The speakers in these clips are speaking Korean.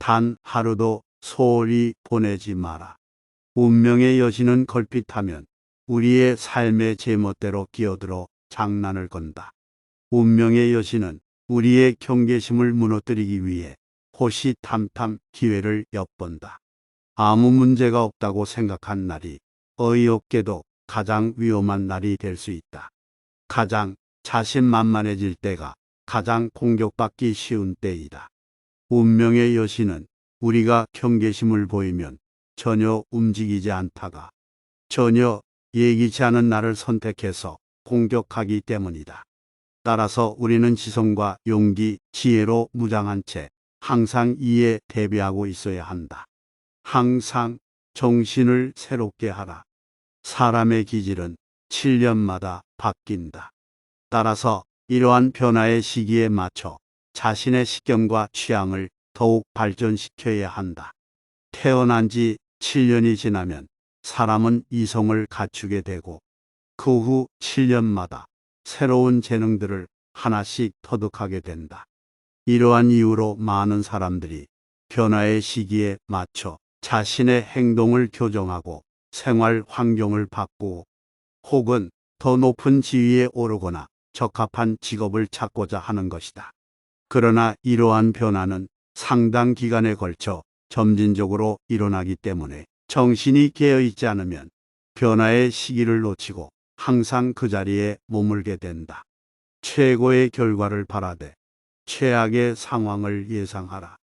단 하루도 소홀히 보내지 마라. 운명의 여신은 걸핏하면 우리의 삶의 제멋대로 끼어들어 장난을 건다. 운명의 여신은 우리의 경계심을 무너뜨리기 위해 호시탐탐 기회를 엿본다. 아무 문제가 없다고 생각한 날이 어이없게도 가장 위험한 날이 될 수 있다. 가장 자신만만해질 때가 가장 공격받기 쉬운 때이다. 운명의 여신은 우리가 경계심을 보이면 전혀 움직이지 않다가 전혀 예기치 않은 날을 선택해서 공격하기 때문이다. 따라서 우리는 지성과 용기, 지혜로 무장한 채 항상 이에 대비하고 있어야 한다. 항상 정신을 새롭게 하라. 사람의 기질은 7년마다 바뀐다. 따라서 이러한 변화의 시기에 맞춰 자신의 식견과 취향을 더욱 발전시켜야 한다. 태어난 지 7년이 지나면 사람은 이성을 갖추게 되고 그 후 7년마다 새로운 재능들을 하나씩 터득하게 된다. 이러한 이유로 많은 사람들이 변화의 시기에 맞춰 자신의 행동을 교정하고 생활 환경을 바꾸고 혹은 더 높은 지위에 오르거나 적합한 직업을 찾고자 하는 것이다. 그러나 이러한 변화는 상당 기간에 걸쳐 점진적으로 일어나기 때문에 정신이 깨어있지 않으면 변화의 시기를 놓치고 항상 그 자리에 머물게 된다. 최고의 결과를 바라되 최악의 상황을 예상하라.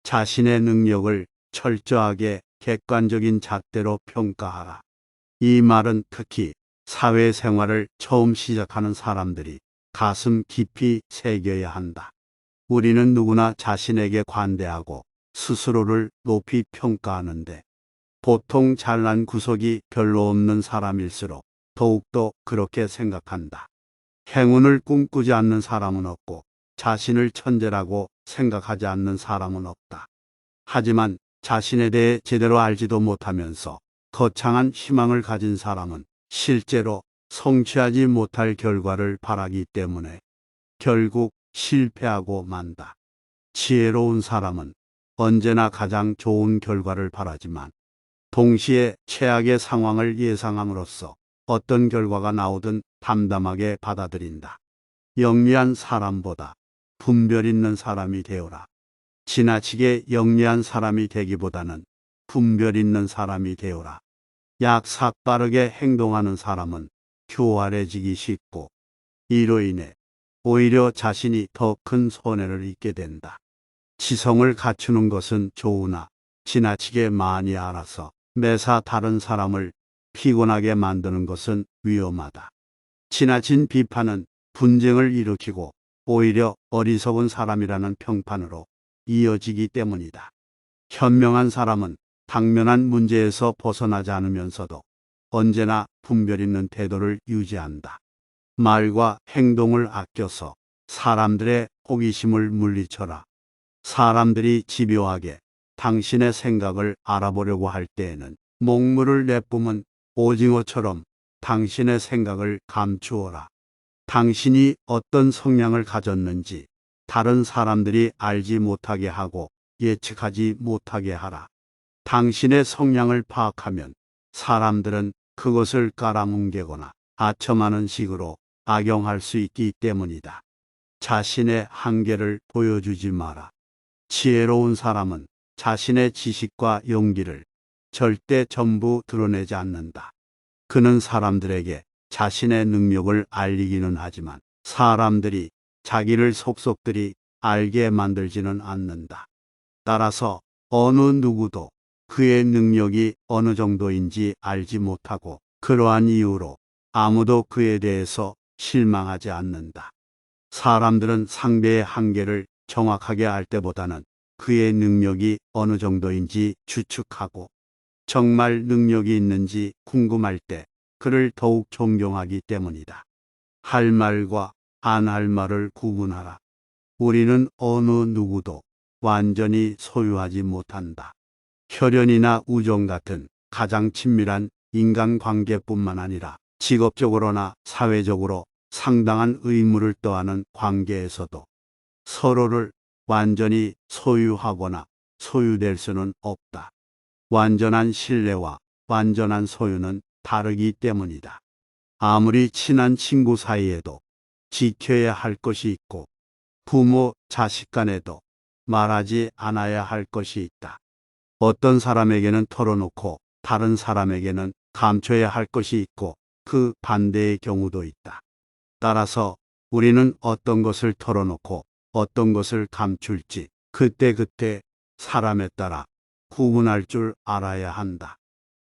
자신의 능력을 철저하게 객관적인 잣대로 평가하라. 이 말은 특히 사회생활을 처음 시작하는 사람들이 가슴 깊이 새겨야 한다. 우리는 누구나 자신에게 관대하고 스스로를 높이 평가하는데 보통 잘난 구석이 별로 없는 사람일수록 더욱더 그렇게 생각한다. 행운을 꿈꾸지 않는 사람은 없고 자신을 천재라고 생각하지 않는 사람은 없다. 하지만 자신에 대해 제대로 알지도 못하면서 거창한 희망을 가진 사람은 실제로 성취하지 못할 결과를 바라기 때문에 결국 실패하고 만다. 지혜로운 사람은 언제나 가장 좋은 결과를 바라지만 동시에 최악의 상황을 예상함으로써 어떤 결과가 나오든 담담하게 받아들인다. 영리한 사람보다 분별 있는 사람이 되어라. 지나치게 영리한 사람이 되기보다는 분별 있는 사람이 되어라. 약삭빠르게 행동하는 사람은 교활해지기 쉽고 이로 인해 오히려 자신이 더 큰 손해를 입게 된다. 지성을 갖추는 것은 좋으나 지나치게 많이 알아서 매사 다른 사람을 피곤하게 만드는 것은 위험하다. 지나친 비판은 분쟁을 일으키고 오히려 어리석은 사람이라는 평판으로 이어지기 때문이다. 현명한 사람은 당면한 문제에서 벗어나지 않으면서도 언제나 분별 있는 태도를 유지한다. 말과 행동을 아껴서 사람들의 호기심을 물리쳐라. 사람들이 집요하게 당신의 생각을 알아보려고 할 때에는 목물을 내뿜은 오징어처럼 당신의 생각을 감추어라. 당신이 어떤 성향을 가졌는지 다른 사람들이 알지 못하게 하고 예측하지 못하게 하라. 당신의 성향을 파악하면 사람들은 그것을 깔아뭉개거나 아첨하는 식으로 악용할 수 있기 때문이다. 자신의 한계를 보여주지 마라. 지혜로운 사람은 자신의 지식과 용기를 절대 전부 드러내지 않는다. 그는 사람들에게 자신의 능력을 알리기는 하지만 사람들이 자기를 속속들이 알게 만들지는 않는다. 따라서 어느 누구도 그의 능력이 어느 정도인지 알지 못하고 그러한 이유로 아무도 그에 대해서 실망하지 않는다. 사람들은 상대의 한계를 정확하게 알 때보다는 그의 능력이 어느 정도인지 추측하고 정말 능력이 있는지 궁금할 때 그를 더욱 존경하기 때문이다. 할 말과 안 할 말을 구분하라. 우리는 어느 누구도 완전히 소유하지 못한다. 혈연이나 우정 같은 가장 친밀한 인간관계뿐만 아니라 직업적으로나 사회적으로 상당한 의무를 떠하는 관계에서도 서로를 완전히 소유하거나 소유될 수는 없다. 완전한 신뢰와 완전한 소유는 다르기 때문이다. 아무리 친한 친구 사이에도 지켜야 할 것이 있고 부모, 자식 간에도 말하지 않아야 할 것이 있다. 어떤 사람에게는 털어놓고 다른 사람에게는 감춰야 할 것이 있고 그 반대의 경우도 있다. 따라서 우리는 어떤 것을 털어놓고 어떤 것을 감출지 그때그때 사람에 따라 구분할 줄 알아야 한다.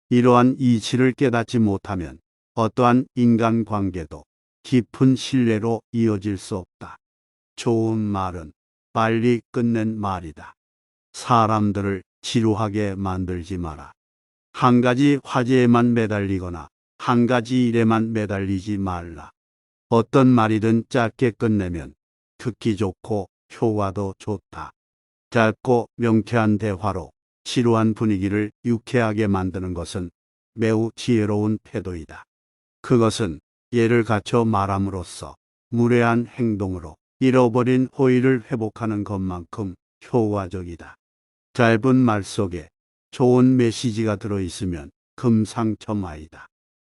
이러한 이치를 깨닫지 못하면 어떠한 인간관계도 깊은 신뢰로 이어질 수 없다. 좋은 말은 빨리 끝낸 말이다. 사람들을 지루하게 만들지 마라. 한 가지 화제에만 매달리거나 한 가지 일에만 매달리지 말라. 어떤 말이든 짧게 끝내면 듣기 좋고 효과도 좋다. 짧고 명쾌한 대화로 지루한 분위기를 유쾌하게 만드는 것은 매우 지혜로운 태도이다. 그것은 예를 갖춰 말함으로써 무례한 행동으로 잃어버린 호의를 회복하는 것만큼 효과적이다. 짧은 말 속에 좋은 메시지가 들어있으면 금상첨화이다.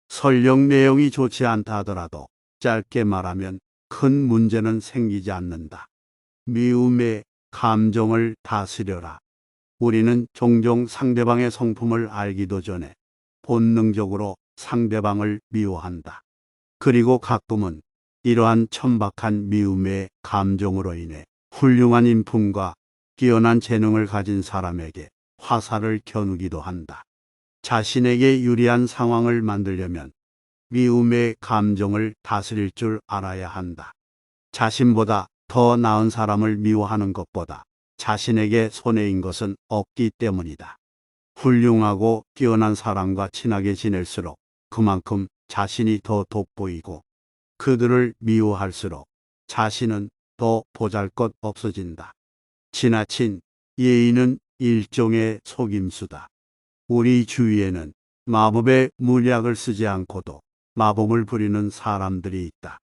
설령 내용이 좋지 않다 하더라도 짧게 말하면 큰 문제는 생기지 않는다. 미움의 감정을 다스려라. 우리는 종종 상대방의 성품을 알기도 전에 본능적으로 상대방을 미워한다. 그리고 가끔은 이러한 천박한 미움의 감정으로 인해 훌륭한 인품과 뛰어난 재능을 가진 사람에게 화살을 겨누기도 한다. 자신에게 유리한 상황을 만들려면 미움의 감정을 다스릴 줄 알아야 한다. 자신보다 더 나은 사람을 미워하는 것보다 자신에게 손해인 것은 없기 때문이다. 훌륭하고 뛰어난 사람과 친하게 지낼수록 그만큼 자신이 더 돋보이고 그들을 미워할수록 자신은 더 보잘것 없어진다. 지나친 예의는 일종의 속임수다. 우리 주위에는 마법의 물약을 쓰지 않고도 마법을 부리는 사람들이 있다.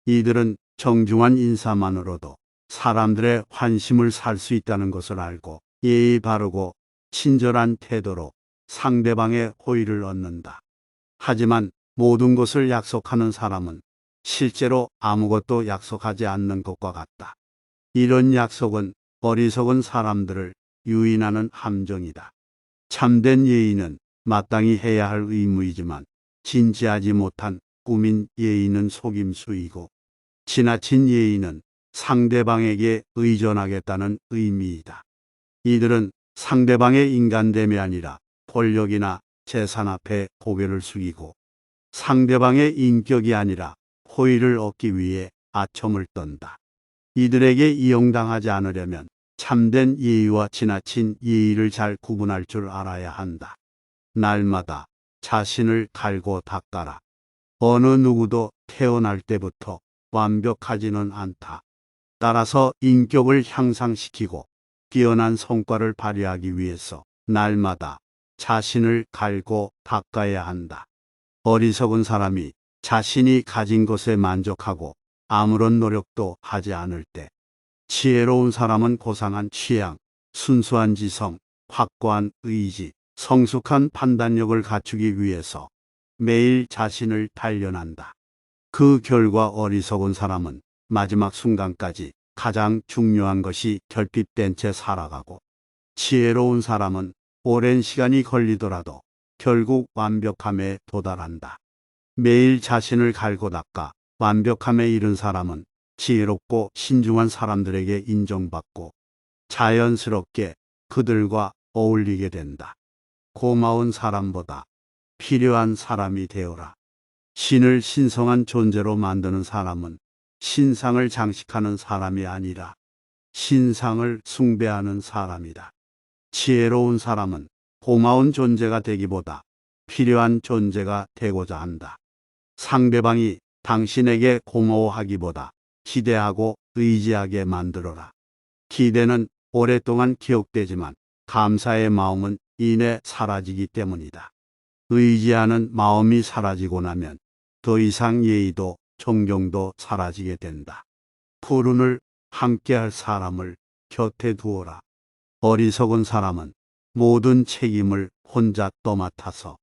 이들은 정중한 인사만으로도 사람들의 환심을 살 수 있다는 것을 알고 예의 바르고 친절한 태도로 상대방의 호의를 얻는다. 하지만 모든 것을 약속하는 사람은 실제로 아무것도 약속하지 않는 것과 같다. 이런 약속은 어리석은 사람들을 유인하는 함정이다. 참된 예의는 마땅히 해야 할 의무이지만 진지하지 못한 꾸민 예의는 속임수이고 지나친 예의는 상대방에게 의존하겠다는 의미이다. 이들은 상대방의 인간됨이 아니라 권력이나 재산 앞에 고개를 숙이고 상대방의 인격이 아니라 호의를 얻기 위해 아첨을 떤다. 이들에게 이용당하지 않으려면 참된 예의와 지나친 예의를 잘 구분할 줄 알아야 한다. 날마다 자신을 갈고 닦아라. 어느 누구도 태어날 때부터 완벽하지는 않다. 따라서 인격을 향상시키고 뛰어난 성과를 발휘하기 위해서 날마다 자신을 갈고 닦아야 한다. 어리석은 사람이 자신이 가진 것에 만족하고 아무런 노력도 하지 않을 때, 지혜로운 사람은 고상한 취향, 순수한 지성, 확고한 의지, 성숙한 판단력을 갖추기 위해서 매일 자신을 단련한다. 그 결과 어리석은 사람은 마지막 순간까지 가장 중요한 것이 결핍된 채 살아가고 지혜로운 사람은 오랜 시간이 걸리더라도 결국 완벽함에 도달한다. 매일 자신을 갈고 닦아 완벽함에 이른 사람은 지혜롭고 신중한 사람들에게 인정받고 자연스럽게 그들과 어울리게 된다. 고마운 사람보다 필요한 사람이 되어라. 신을 신성한 존재로 만드는 사람은 신상을 장식하는 사람이 아니라 신상을 숭배하는 사람이다. 지혜로운 사람은 고마운 존재가 되기보다 필요한 존재가 되고자 한다. 상대방이 당신에게 고마워하기보다 기대하고 의지하게 만들어라. 기대는 오랫동안 기억되지만 감사의 마음은 이내 사라지기 때문이다. 의지하는 마음이 사라지고 나면 더 이상 예의도 존경도 사라지게 된다. 푸른을 함께할 사람을 곁에 두어라. 어리석은 사람은 모든 책임을 혼자 떠맡아서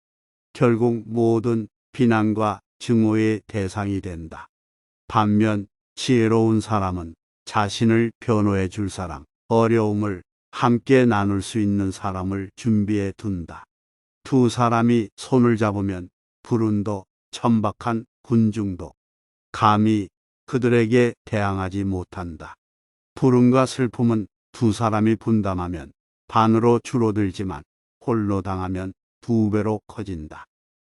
결국 모든 비난과 증오의 대상이 된다. 반면 지혜로운 사람은 자신을 변호해 줄 사람, 어려움을 함께 나눌 수 있는 사람을 준비해 둔다. 두 사람이 손을 잡으면 불운도 천박한 군중도 감히 그들에게 대항하지 못한다. 불운과 슬픔은 두 사람이 분담하면 반으로 줄어들지만 홀로 당하면 두 배로 커진다.